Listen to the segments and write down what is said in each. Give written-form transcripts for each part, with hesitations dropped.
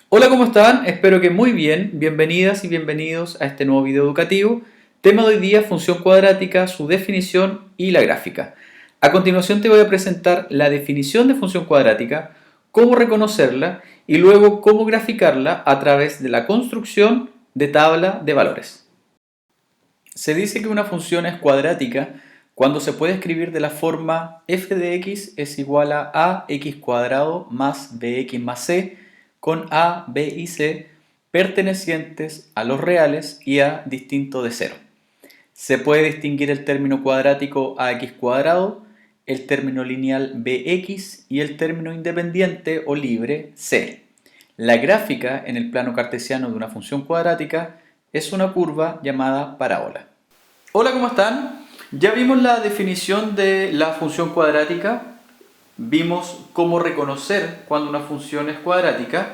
Hola, ¿cómo están? Espero que muy bien. Bienvenidas y bienvenidos a este nuevo video educativo. Tema de hoy día, función cuadrática, su definición y la gráfica. A continuación te voy a presentar la definición de función cuadrática, cómo reconocerla y luego cómo graficarla a través de la construcción de tabla de valores. Se dice que una función es cuadrática cuando se puede escribir de la forma f de x es igual a ax cuadrado más bx más c con a, b y c pertenecientes a los reales y a distinto de cero. Se puede distinguir el término cuadrático ax cuadrado, el término lineal bx y el término independiente o libre c. La gráfica en el plano cartesiano de una función cuadrática es una curva llamada parábola. Hola, ¿cómo están? Ya vimos la definición de la función cuadrática, vimos cómo reconocer cuando una función es cuadrática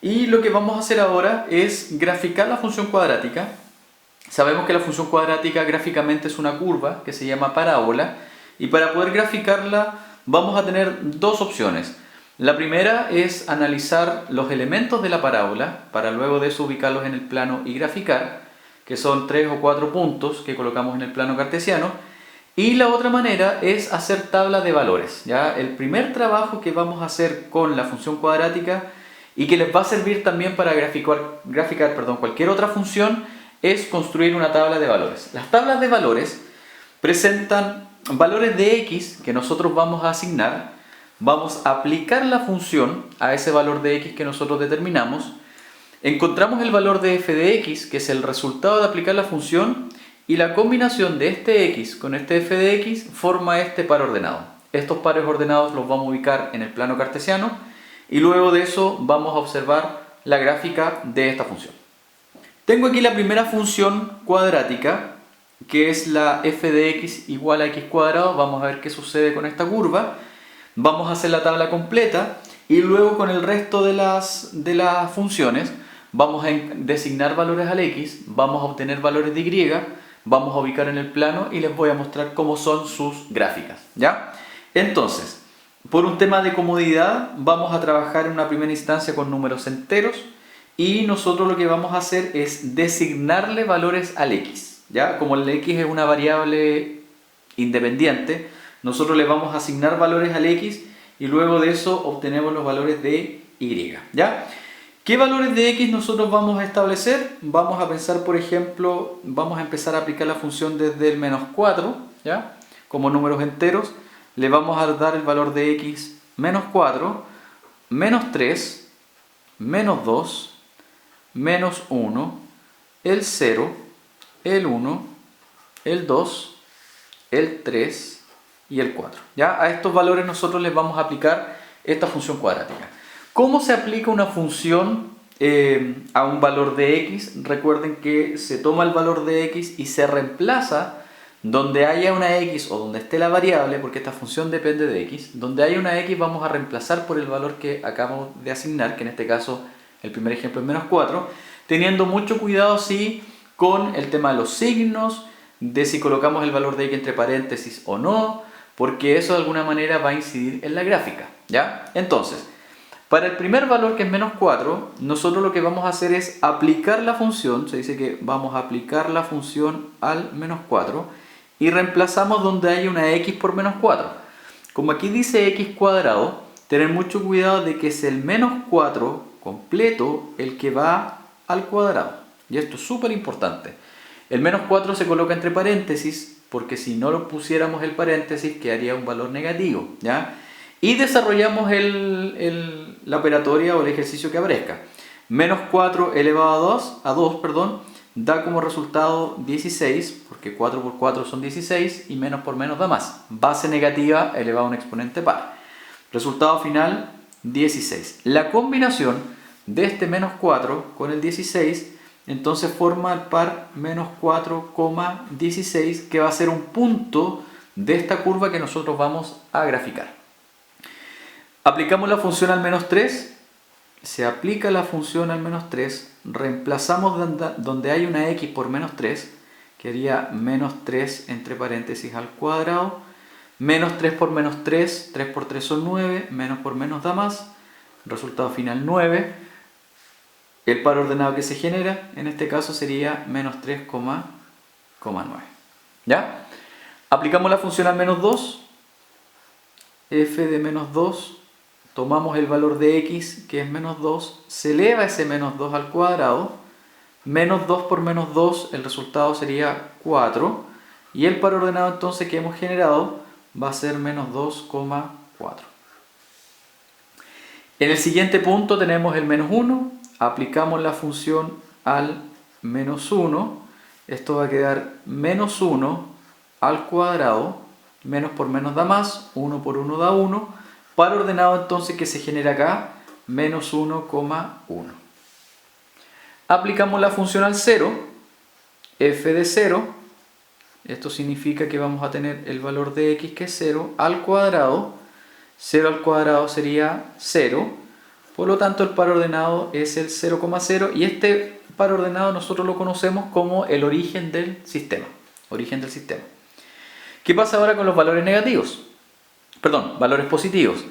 y lo que vamos a hacer ahora es graficar la función cuadrática. Sabemos que la función cuadrática gráficamente es una curva que se llama parábola y para poder graficarla vamos a tener dos opciones. La primera es analizar los elementos de la parábola para luego de eso ubicarlos en el plano y graficar, que son 3 o 4 puntos que colocamos en el plano cartesiano. Y la otra manera es hacer tabla de valores. ¿Ya? El primer trabajo que vamos a hacer con la función cuadrática y que les va a servir también para graficar cualquier otra función es construir una tabla de valores. Las tablas de valores presentan valores de x que nosotros vamos a asignar, vamos a aplicar la función a ese valor de x que nosotros determinamos, encontramos el valor de f de x, que es el resultado de aplicar la función, y la combinación de este x con este f de x forma este par ordenado. Estos pares ordenados los vamos a ubicar en el plano cartesiano y luego de eso vamos a observar la gráfica de esta función. Tengo aquí la primera función cuadrática, que es la f de x igual a x cuadrado. Vamos a ver qué sucede con esta curva. Vamos a hacer la tabla completa y luego con el resto de las funciones vamos a designar valores al x, vamos a obtener valores de y, vamos a ubicar en el plano y les voy a mostrar cómo son sus gráficas. ¿Ya? Entonces, por un tema de comodidad, vamos a trabajar en una primera instancia con números enteros y nosotros lo que vamos a hacer es designarle valores al x. ¿Ya? Como el x es una variable independiente, nosotros le vamos a asignar valores al x y luego de eso obtenemos los valores de y. ¿Ya? ¿Qué valores de x nosotros vamos a establecer? Vamos a pensar, por ejemplo, vamos a empezar a aplicar la función desde el menos 4, ¿ya? Como números enteros, le vamos a dar el valor de x menos 4, menos 3, menos 2, menos 1, el 0, el 1, el 2, el 3 y el 4. ¿Ya? A estos valores nosotros les vamos a aplicar esta función cuadrática. ¿Cómo se aplica una función a un valor de x? Recuerden que se toma el valor de x y se reemplaza donde haya una x o donde esté la variable, porque esta función depende de x. Donde haya una x vamos a reemplazar por el valor que acabamos de asignar, que en este caso el primer ejemplo es menos 4, teniendo mucho cuidado sí con el tema de los signos, de si colocamos el valor de x entre paréntesis o no, porque eso de alguna manera va a incidir en la gráfica. ¿Ya? Entonces, para el primer valor, que es menos 4, nosotros lo que vamos a hacer es aplicar la función. Se dice que vamos a aplicar la función al menos 4 y reemplazamos donde hay una x por menos 4. Como aquí dice x cuadrado, tener mucho cuidado de que es el menos 4 completo el que va al cuadrado. Y esto es súper importante. El menos 4 se coloca entre paréntesis porque si no lo pusiéramos el paréntesis quedaría un valor negativo. ¿Ya? Y desarrollamos la operatoria o el ejercicio que aparezca. Menos 4 elevado a 2, da como resultado 16, porque 4 por 4 son 16, y menos por menos da más. Base negativa elevado a un exponente par. Resultado final, 16. La combinación de este menos 4 con el 16, entonces forma el par menos 4, 16, que va a ser un punto de esta curva que nosotros vamos a graficar. Aplicamos la función al menos 3, se aplica la función al menos 3, reemplazamos donde hay una x por menos 3, que haría menos 3 entre paréntesis al cuadrado, menos 3 por menos 3 por 3 son 9, menos por menos da más, resultado final 9, El par ordenado que se genera, en este caso sería menos 3,9. ¿Ya? Aplicamos la función al menos 2. F de menos 2, tomamos el valor de x, que es menos 2, se eleva ese menos 2 al cuadrado. Menos 2 por menos 2, el resultado sería 4. Y el par ordenado entonces que hemos generado va a ser menos 2,4. En el siguiente punto tenemos el menos 1. Aplicamos la función al menos 1. Esto va a quedar menos 1 al cuadrado. Menos por menos da más. 1 por 1 da 1. Par ordenado entonces que se genera acá, menos 1,1. Aplicamos la función al 0. F de 0. Esto significa que vamos a tener el valor de x, que es 0, al cuadrado. 0 al cuadrado sería 0. Por lo tanto, el par ordenado es el 0,0. Y este par ordenado nosotros lo conocemos como el origen del sistema. Origen del sistema. ¿Qué pasa ahora con los valores negativos? Perdón, valores positivos.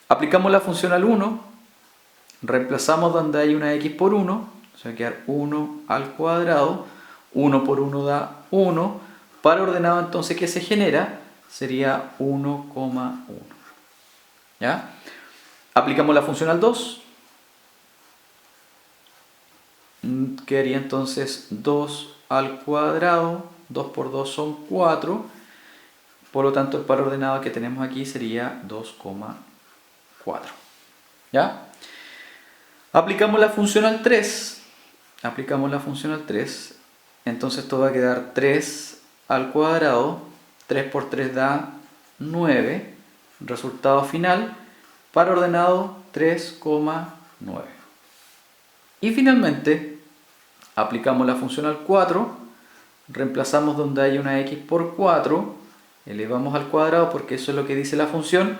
Aplicamos la función al 1. Reemplazamos donde hay una x por 1. O sea, va a quedar 1 al cuadrado. 1 por 1 da 1. Par ordenado entonces que se genera sería 1,1. ¿Ya? Aplicamos la función al 2. Quedaría entonces 2 al cuadrado. 2 por 2 son 4. Por lo tanto, el par ordenado que tenemos aquí sería 2,4. ¿Ya? Aplicamos la función al 3. Aplicamos la función al 3. Entonces esto va a quedar 3 al cuadrado. 3 por 3 da 9. Resultado final, par ordenado 3,9. Y finalmente, aplicamos la función al 4. Reemplazamos donde hay una x por 4. Elevamos al cuadrado porque eso es lo que dice la función.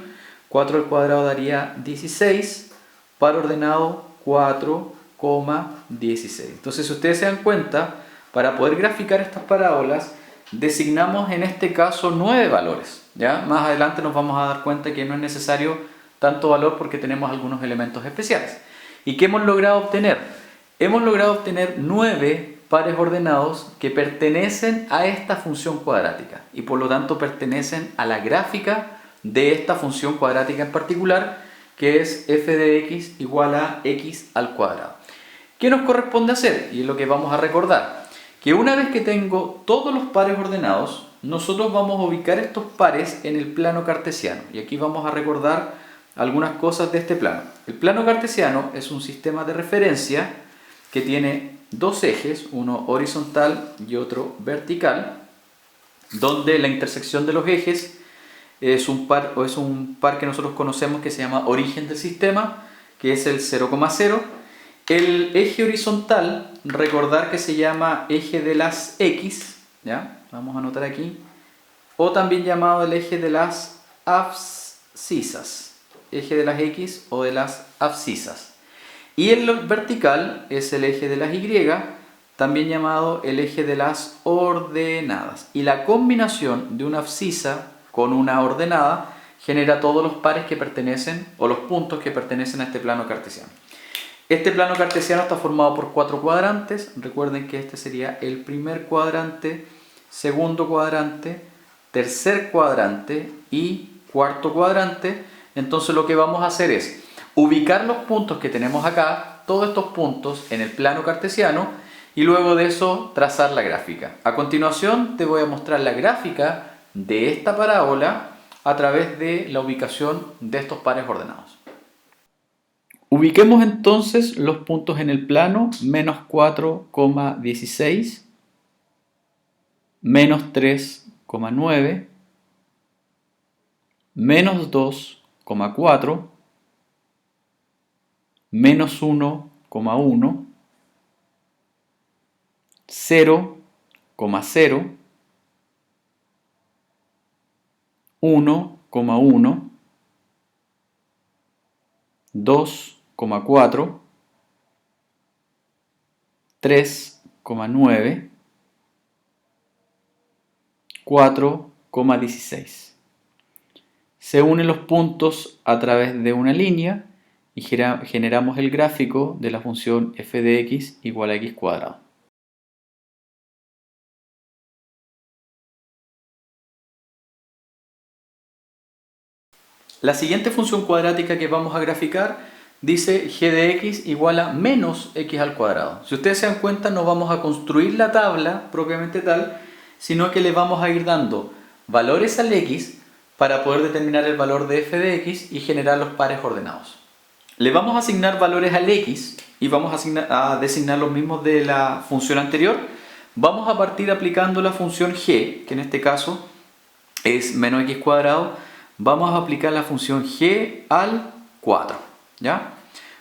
4 al cuadrado daría 16. Par ordenado 4,16. Entonces, si ustedes se dan cuenta, para poder graficar estas parábolas, designamos en este caso 9 valores. ¿Ya? Más adelante nos vamos a dar cuenta que no es necesario tanto valor porque tenemos algunos elementos especiales. ¿Y qué hemos logrado obtener? Hemos logrado obtener 9 pares ordenados que pertenecen a esta función cuadrática y por lo tanto pertenecen a la gráfica de esta función cuadrática en particular, que es f de x igual a x al cuadrado. ¿Qué nos corresponde hacer? Y es lo que vamos a recordar, que una vez que tengo todos los pares ordenados, nosotros vamos a ubicar estos pares en el plano cartesiano. Y aquí vamos a recordar algunas cosas de este plano. El plano cartesiano es un sistema de referencia que tiene dos ejes, uno horizontal y otro vertical, donde la intersección de los ejes es un par que nosotros conocemos que se llama origen del sistema, que es el 0,0. El eje horizontal, recordar que se llama eje de las x, ¿ya? Vamos a anotar aquí, o también llamado el eje de las abscisas, eje de las x o de las abscisas. Y el vertical es el eje de las y, también llamado el eje de las ordenadas. Y la combinación de una abscisa con una ordenada genera todos los pares que pertenecen, o los puntos que pertenecen a este plano cartesiano. Este plano cartesiano está formado por 4 cuadrantes. Recuerden que este sería el primer cuadrante, segundo cuadrante, tercer cuadrante y cuarto cuadrante. Entonces lo que vamos a hacer es ubicar los puntos que tenemos acá, todos estos puntos en el plano cartesiano, y luego de eso trazar la gráfica. A continuación te voy a mostrar la gráfica de esta parábola a través de la ubicación de estos pares ordenados. Ubiquemos entonces los puntos en el plano: menos 4,16, menos 3,9, menos 2,4, menos 1,1, 0,0, 1,1, 2,4, 3,9, 4,16. Se unen los puntos a través de una línea y generamos el gráfico de la función f de x igual a x cuadrado. La siguiente función cuadrática que vamos a graficar dice g de x igual a menos x al cuadrado. Si ustedes se dan cuenta, no vamos a construir la tabla propiamente tal, sino que le vamos a ir dando valores al x para poder determinar el valor de f de x y generar los pares ordenados. Le vamos a asignar valores al x y vamos a designar los mismos de la función anterior. Vamos a partir aplicando la función g, que en este caso es menos x cuadrado. Vamos a aplicar la función g al 4, ¿ya?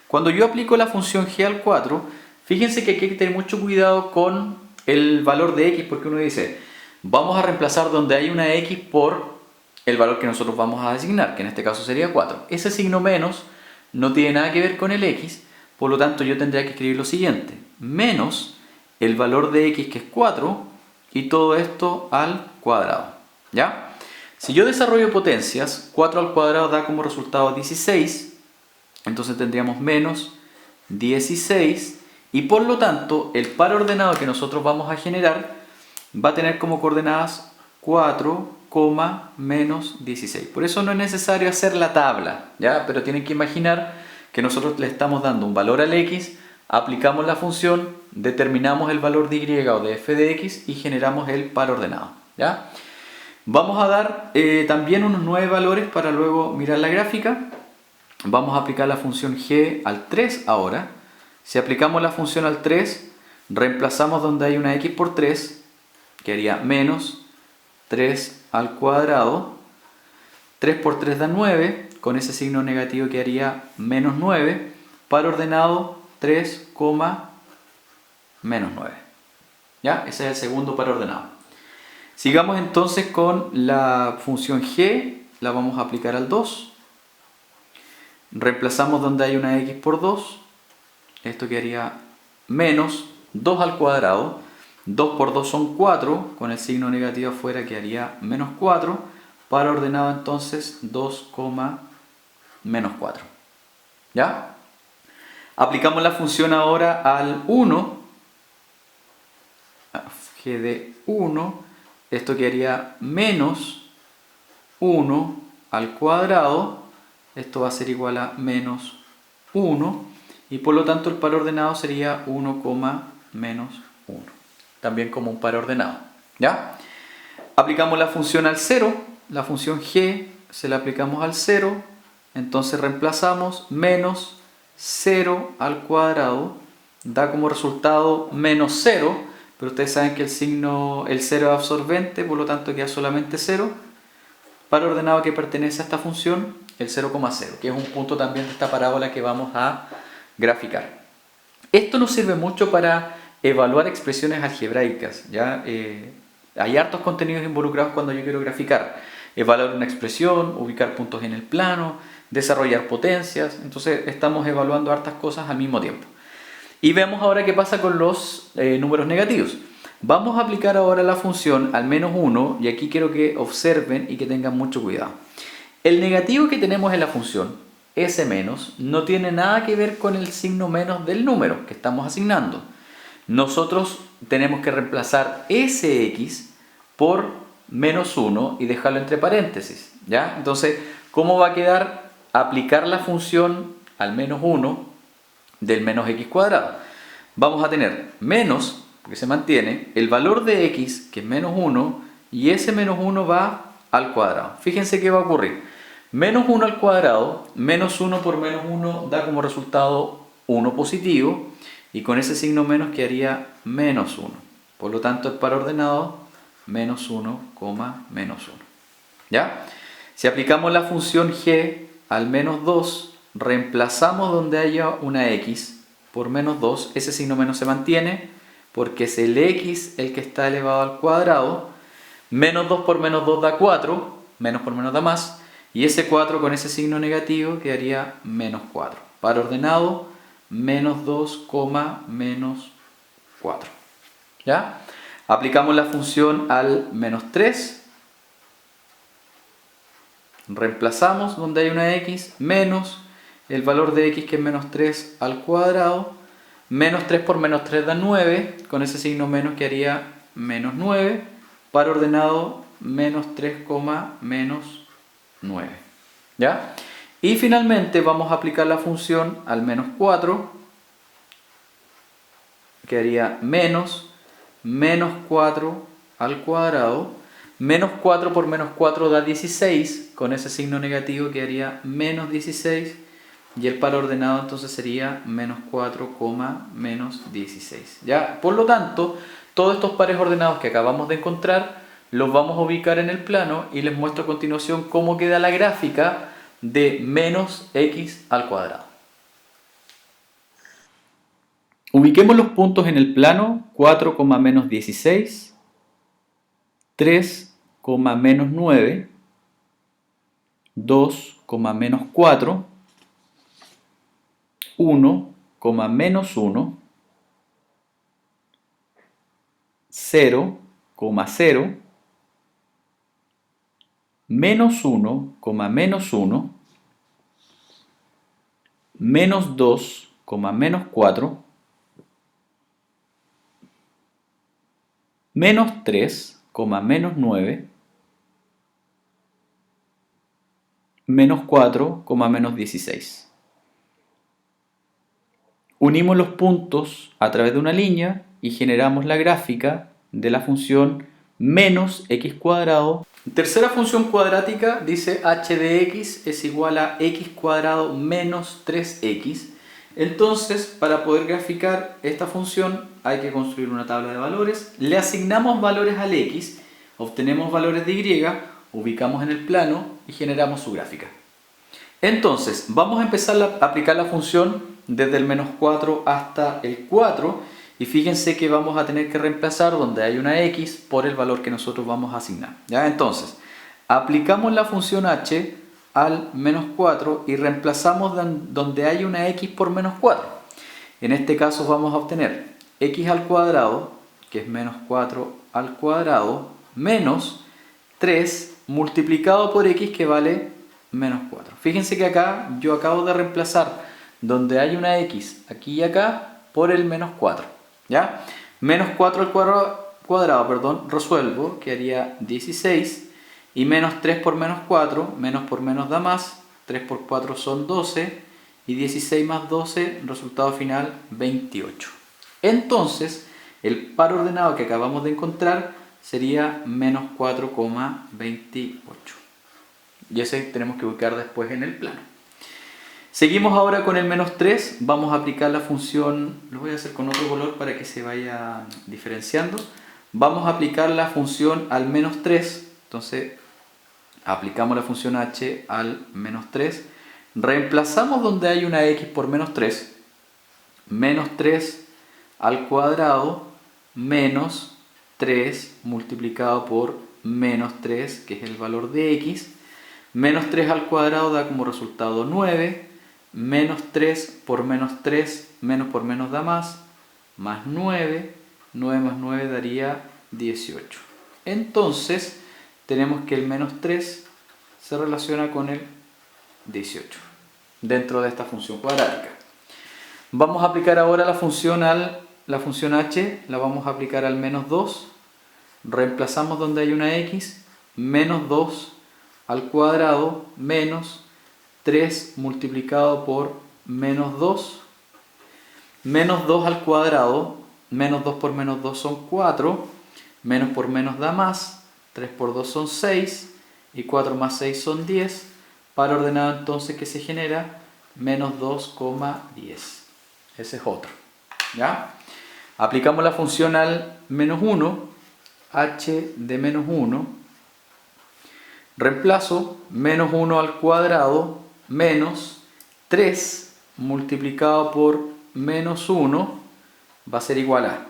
Cuando yo aplico la función g al 4, fíjense que aquí hay que tener mucho cuidado con el valor de x, porque uno dice, vamos a reemplazar donde hay una x por el valor que nosotros vamos a designar, que en este caso sería 4. Ese signo menos no tiene nada que ver con el x, por lo tanto yo tendría que escribir lo siguiente, menos el valor de x, que es 4, y todo esto al cuadrado, ¿ya? Si yo desarrollo potencias, 4 al cuadrado da como resultado 16, entonces tendríamos menos 16, y por lo tanto el par ordenado que nosotros vamos a generar va a tener como coordenadas 4, menos 16. Por eso no es necesario hacer la tabla, ¿ya? Pero tienen que imaginar que nosotros le estamos dando un valor al x, aplicamos la función, determinamos el valor de y o de f de x y generamos el par ordenado, ¿ya? Vamos a dar también unos 9 valores para luego mirar la gráfica. Vamos a aplicar la función g al 3 ahora. Si aplicamos la función al 3, reemplazamos donde hay una x por 3, que haría menos 3 al cuadrado. 3 por 3 da 9, con ese signo negativo que haría menos 9. Par ordenado 3, menos 9. ¿Ya? Ese es el segundo par ordenado. Sigamos entonces con la función g, la vamos a aplicar al 2. Reemplazamos donde hay una x por 2. Esto quedaría menos 2 al cuadrado. 2 por 2 son 4, con el signo negativo afuera quedaría menos 4. Par ordenado entonces 2, menos 4. ¿Ya? Aplicamos la función ahora al 1. G de 1. Esto quedaría menos 1 al cuadrado. Esto va a ser igual a menos 1. Y por lo tanto el par ordenado sería 1, menos 1. También como un par ordenado, ¿ya? Aplicamos la función al 0. La función g se la aplicamos al 0. Entonces reemplazamos menos 0 al cuadrado. Da como resultado menos 0. Pero ustedes saben que el 0 es absorbente, por lo tanto queda solamente 0. Par ordenado que pertenece a esta función, el 0,0, que es un punto también de esta parábola que vamos a graficar. Esto nos sirve mucho para evaluar expresiones algebraicas, ¿ya? Hay hartos contenidos involucrados cuando yo quiero graficar. Evaluar una expresión, ubicar puntos en el plano, desarrollar potencias. Entonces estamos evaluando hartas cosas al mismo tiempo. Y vemos ahora qué pasa con los números negativos. Vamos a aplicar ahora la función al menos 1, y aquí quiero que observen y que tengan mucho cuidado. El negativo que tenemos en la función, ese menos, no tiene nada que ver con el signo menos del número que estamos asignando. Nosotros tenemos que reemplazar ese x por menos 1 y dejarlo entre paréntesis, ¿ya? Entonces, ¿cómo va a quedar aplicar la función al menos 1 del menos x cuadrado? Vamos a tener menos, porque se mantiene, el valor de x, que es menos 1, y ese menos 1 va al cuadrado. Fíjense qué va a ocurrir. Menos 1 al cuadrado, menos 1 por menos 1 da como resultado 1 positivo, y con ese signo menos quedaría menos 1. Por lo tanto, el par ordenado, menos 1, menos 1. ¿Ya? Si aplicamos la función g al menos 2, reemplazamos donde haya una x por menos 2, ese signo menos se mantiene porque es el x el que está elevado al cuadrado. Menos 2 por menos 2 da 4, menos por menos da más, y ese 4 con ese signo negativo quedaría menos 4. Par ordenado, menos 2, menos 4. ¿Ya? Aplicamos la función al menos 3. Reemplazamos donde hay una x, menos, el valor de x que es menos 3 al cuadrado, menos 3 por menos 3 da 9, con ese signo menos quedaría menos 9, par ordenado menos 3, menos 9. ¿Ya? Y finalmente vamos a aplicar la función al menos 4, que haría menos 4 al cuadrado, menos 4 por menos 4 da 16, con ese signo negativo quedaría menos 16, y el par ordenado entonces sería menos 4, menos 16. ¿Ya? Por lo tanto, todos estos pares ordenados que acabamos de encontrar los vamos a ubicar en el plano y les muestro a continuación cómo queda la gráfica de menos x al cuadrado. Ubiquemos los puntos en el plano: 4, menos 16, 3, menos 9, 2, menos 4, 1, menos 1, 0, 0, menos 1, menos 1, menos 2, menos 4, menos 3, menos 9, menos 4, menos 16. Unimos los puntos a través de una línea y generamos la gráfica de la función menos x cuadrado. Tercera función cuadrática dice h de x es igual a x cuadrado menos 3x. Entonces, para poder graficar esta función hay que construir una tabla de valores. Le asignamos valores al x, obtenemos valores de y, ubicamos en el plano y generamos su gráfica. Entonces, vamos a empezar a aplicar la función desde el menos 4 hasta el 4, y fíjense que vamos a tener que reemplazar donde hay una x por el valor que nosotros vamos a asignar. ¿Ya? Entonces, aplicamos la función h al menos 4 y reemplazamos donde hay una x por menos 4. En este caso vamos a obtener x al cuadrado, que es menos 4 al cuadrado, menos 3 multiplicado por x, que vale menos 4. Fíjense que acá yo acabo de reemplazar donde hay una x aquí y acá por el menos 4. ¿Ya? Menos 4 al cuadrado, resuelvo, que haría 16, y menos 3 por menos 4, menos por menos da más, 3 por 4 son 12, y 16 más 12, resultado final 28. Entonces, el par ordenado que acabamos de encontrar sería menos 4,28. Y ese tenemos que ubicar después en el plano. Seguimos ahora con el menos 3, vamos a aplicar la función, lo voy a hacer con otro color para que se vaya diferenciando. Vamos a aplicar la función al menos 3, entonces aplicamos la función h al menos 3, reemplazamos donde hay una x por menos 3, menos 3 al cuadrado menos 3 multiplicado por menos 3, que es el valor de x, menos 3 al cuadrado da como resultado 9, menos 3 por menos 3, menos por menos da más 9, 9 más 9 daría 18. Entonces tenemos que el menos 3 se relaciona con el 18 dentro de esta función cuadrática. Vamos a aplicar ahora la función h, la vamos a aplicar al menos 2, reemplazamos donde hay una x, menos 2 al cuadrado menos 3 multiplicado por menos 2, menos 2 al cuadrado, menos 2 por menos 2 son 4, menos por menos da más, 3 por 2 son 6, y 4 más 6 son 10, par ordenado entonces que se genera menos 2,10. Ese es otro. ¿Ya? Aplicamos la función al menos 1, h de menos 1, reemplazo menos 1 al cuadrado menos 3 multiplicado por menos 1 va a ser igual a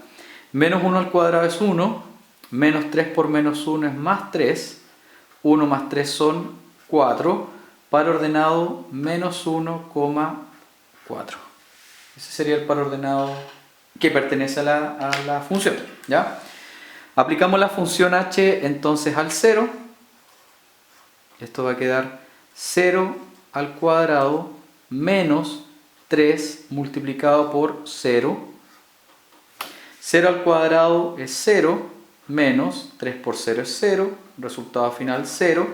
menos 1 al cuadrado es 1, menos 3 por menos 1 es más 3, 1 más 3 son 4, par ordenado menos 1,4. Ese sería el par ordenado que pertenece a la función. ¿Ya? Aplicamos la función h entonces al 0, esto va a quedar 0 al cuadrado menos 3 multiplicado por 0. 0 al cuadrado es 0, menos 3 por 0 es 0, resultado final 0.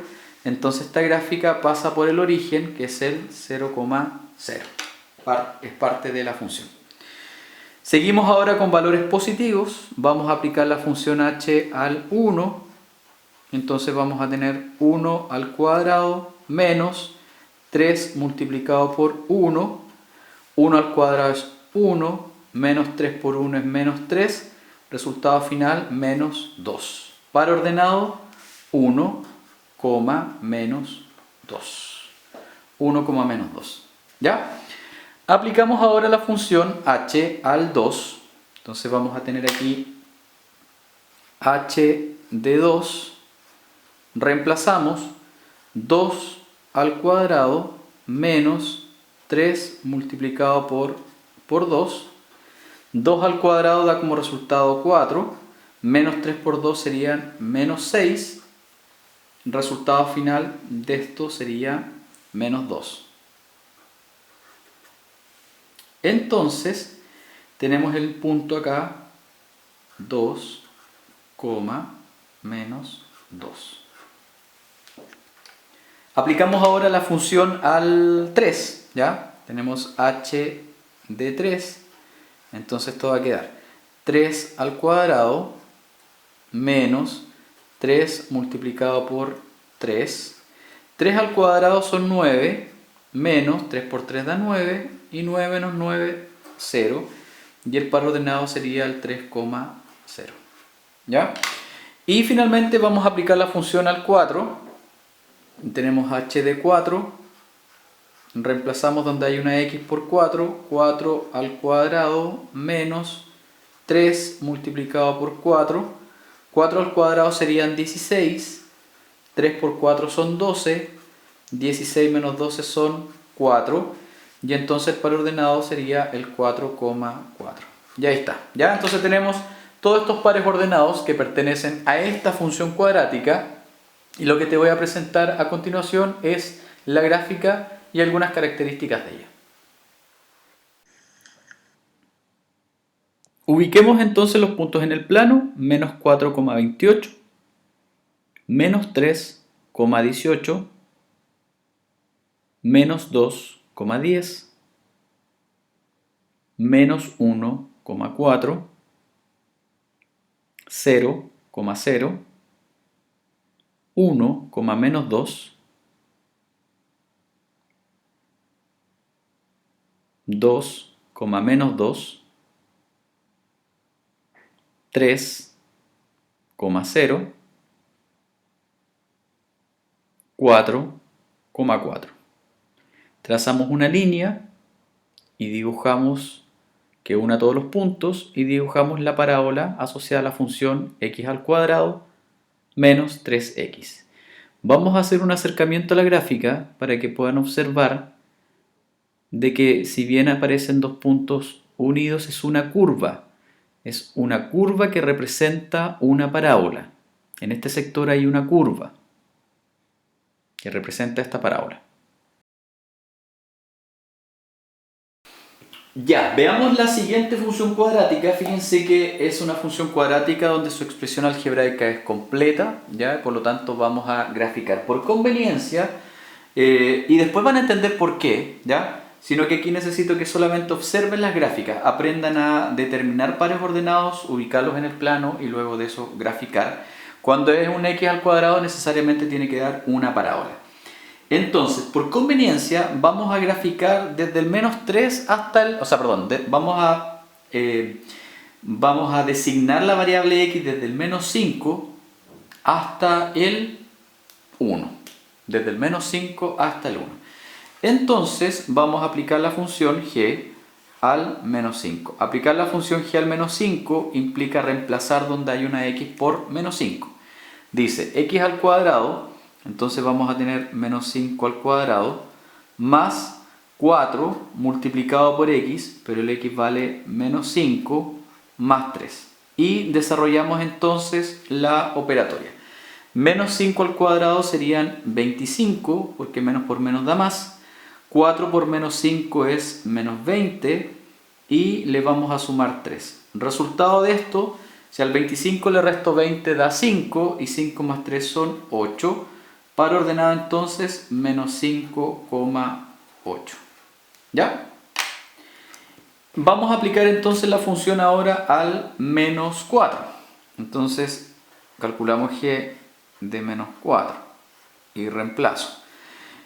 Entonces esta gráfica pasa por el origen, que es el 0,0. Es parte de la función. Seguimos ahora con valores positivos. Vamos a aplicar la función h al 1. Entonces vamos a tener 1 al cuadrado menos 3 multiplicado por 1. 1 al cuadrado es 1, menos 3 por 1 es menos 3. Resultado final, menos 2. Par ordenado, 1, menos 2. 1, menos 2. ¿Ya? Aplicamos ahora la función h al 2. Entonces vamos a tener aquí h de 2. Reemplazamos 2 al cuadrado menos 3 multiplicado por 2. 2 al cuadrado da como resultado 4. Menos 3 por 2 serían menos 6. Resultado final de esto sería menos 2. Entonces tenemos el punto acá 2, menos 2. Aplicamos ahora la función al 3, ¿ya? Tenemos h de 3, entonces esto va a quedar 3 al cuadrado menos 3 multiplicado por 3. 3 al cuadrado son 9, menos 3 por 3 da 9, y 9 menos 9, 0. Y el par ordenado sería el 3,0. ¿Ya? Y finalmente vamos a aplicar la función al 4. Tenemos h de 4, reemplazamos donde hay una x por 4, 4 al cuadrado menos 3 multiplicado por 4, 4 al cuadrado serían 16, 3 por 4 son 12, 16 menos 12 son 4, y entonces el par ordenado sería el 4,4. Ya está, ¿ya? Entonces tenemos todos estos pares ordenados que pertenecen a esta función cuadrática. Y lo que te voy a presentar a continuación es la gráfica y algunas características de ella. Ubiquemos entonces los puntos en el plano: menos 4,28, menos 3,18, menos 2,10, menos 1,4, 0,0, 1, menos 2, 2, menos 2, 3,0, 4,4. Trazamos una línea y dibujamos que una todos los puntos y dibujamos la parábola asociada a la función x al cuadrado menos 3x. Vamos a hacer un acercamiento a la gráfica para que puedan observar de que si bien aparecen dos puntos unidos es una curva. Es una curva que representa una parábola. En este sector hay una curva que representa esta parábola. Ya, veamos la siguiente función cuadrática. Fíjense que es una función cuadrática donde su expresión algebraica es completa, ¿ya? Por lo tanto vamos a graficar por conveniencia y después van a entender por qué, ¿ya? Sino que aquí necesito que solamente observen las gráficas, aprendan a determinar pares ordenados, ubicarlos en el plano y luego de eso graficar. Cuando es un x al cuadrado necesariamente tiene que dar una parábola. Entonces, por conveniencia, vamos a graficar desde el menos 3 hasta el... vamos a designar la variable x desde el menos 5 hasta el 1. Desde el menos 5 hasta el 1. Entonces, vamos a aplicar la función g al menos 5. Aplicar la función g al menos 5 implica reemplazar donde hay una x por menos 5. Dice x al cuadrado... Entonces vamos a tener menos 5 al cuadrado más 4 multiplicado por x, pero el x vale menos 5 más 3. Y desarrollamos entonces la operatoria. Menos 5 al cuadrado serían 25, porque menos por menos da más. 4 por menos 5 es menos 20 y le vamos a sumar 3. Resultado de esto, si al 25 le resto 20 da 5 y 5 más 3 son 8. Par ordenado entonces menos 5,8. ¿Ya? Vamos a aplicar entonces la función ahora al menos 4. Entonces calculamos g de menos 4 y reemplazo.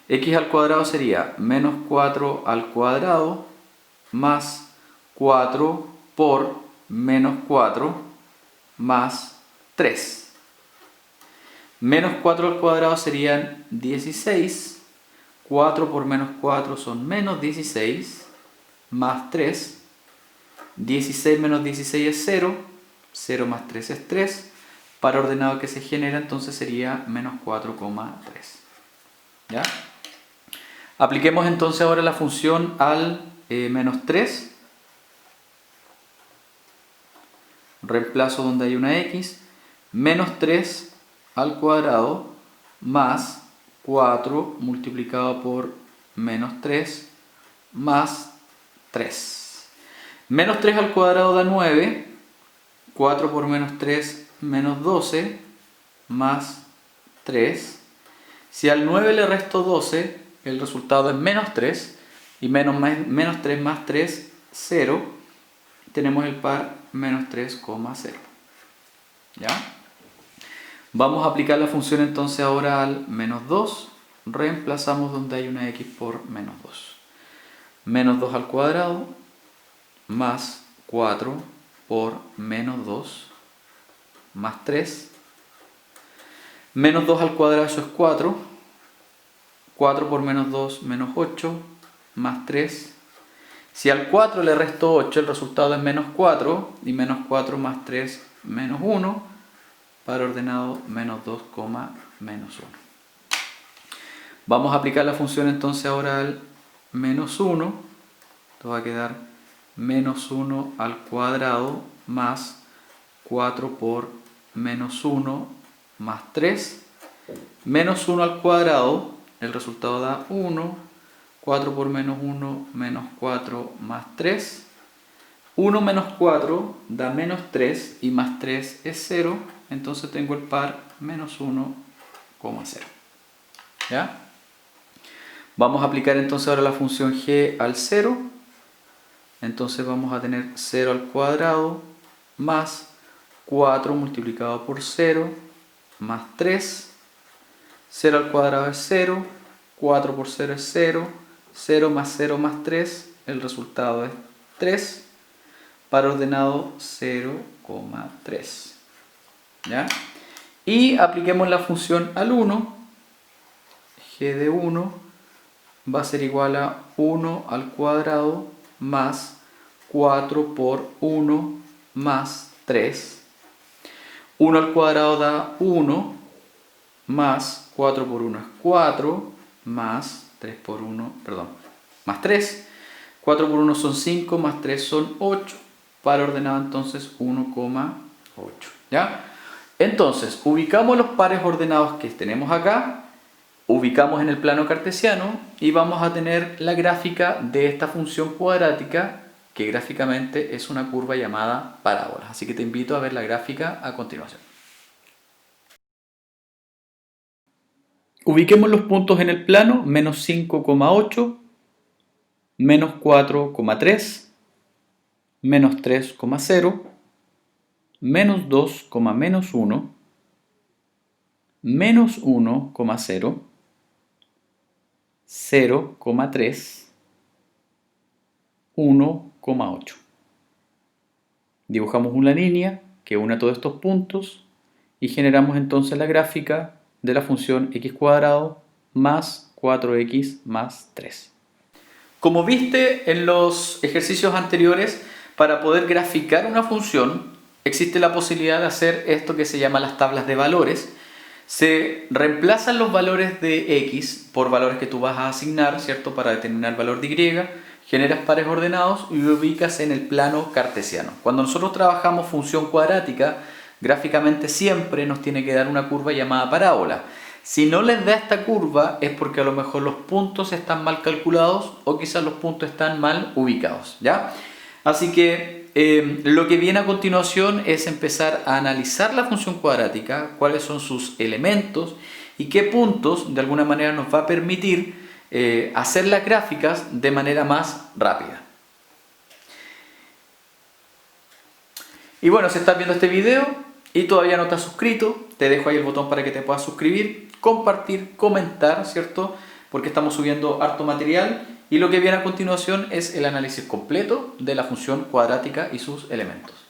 X al cuadrado sería menos 4 al cuadrado más 4 por menos 4 más 3. Menos 4 al cuadrado serían 16. 4 por menos 4 son menos 16 más 3. 16 menos 16 es 0. 0 más 3 es 3. Par ordenado que se genera entonces sería menos 4,3. ¿Ya? Apliquemos entonces ahora la función al menos 3. Reemplazo donde hay una x. Menos 3 al cuadrado más 4 multiplicado por menos 3 más 3. Menos 3 al cuadrado da 9. 4 por menos 3 menos 12 más 3. Si al 9 le resto 12, el resultado es menos 3. Y menos 3 más 3, 0. Tenemos el par menos 3,0. ¿Ya? Vamos a aplicar la función entonces ahora al menos 2. Reemplazamos donde hay una x por menos 2. Menos 2 al cuadrado más 4 por menos 2 más 3. Menos 2 al cuadrado, eso es 4. 4 por menos 2, menos 8, más 3. Si al 4 le resto 8, el resultado es menos 4. Y menos 4 más 3, menos 1. Par ordenado menos 2, menos 1. Vamos a aplicar la función entonces ahora al menos 1. Esto va a quedar menos 1 al cuadrado más 4 por menos 1 más 3. Menos 1 al cuadrado, el resultado da 1. 4 por menos 1, menos 4 más 3. 1 menos 4 da menos 3 y más 3 es 0. Entonces tengo el par menos 1,0. ¿Ya? Vamos a aplicar entonces ahora la función g al 0. Entonces vamos a tener 0 al cuadrado más 4 multiplicado por 0 más 3. 0 al cuadrado es 0. 4 por 0 es 0. 0 más 0 más 3. El resultado es 3. Par ordenado 0,3. ¿Ya? Y apliquemos la función al 1. G de 1 va a ser igual a 1 al cuadrado más 4 por 1 más 3. 1 al cuadrado da 1 más 4 por 1 es 4 más 3 por 1, perdón, más 3. 4 por 1 son 5 más 3 son 8. Par ordenado entonces 1,8. ¿Ya? Entonces, ubicamos los pares ordenados que tenemos acá, ubicamos en el plano cartesiano y vamos a tener la gráfica de esta función cuadrática que gráficamente es una curva llamada parábola. Así que te invito a ver la gráfica a continuación. Ubiquemos los puntos en el plano, menos 5,8, menos 4,3, menos 3,0, menos 2, menos 1, menos 1,0, 0,3, 1,8. Dibujamos una línea que une a todos estos puntos y generamos entonces la gráfica de la función x cuadrado más 4x más 3. Como viste en los ejercicios anteriores, para poder graficar una función existe la posibilidad de hacer esto que se llama las tablas de valores. Se reemplazan los valores de x por valores que tú vas a asignar, ¿cierto? Para determinar el valor de y, generas pares ordenados y lo ubicas en el plano cartesiano. Cuando nosotros trabajamos función cuadrática, gráficamente siempre nos tiene que dar una curva llamada parábola. Si no les da esta curva es porque a lo mejor los puntos están mal calculados o quizás los puntos están mal ubicados, ¿ya? Así que lo que viene a continuación es empezar a analizar la función cuadrática, cuáles son sus elementos y qué puntos de alguna manera nos va a permitir hacer las gráficas de manera más rápida. Y bueno, si estás viendo este video y todavía no te has suscrito, te dejo ahí el botón para que te puedas suscribir, compartir, comentar, ¿cierto? Porque estamos subiendo harto material y lo que viene a continuación es el análisis completo de la función cuadrática y sus elementos.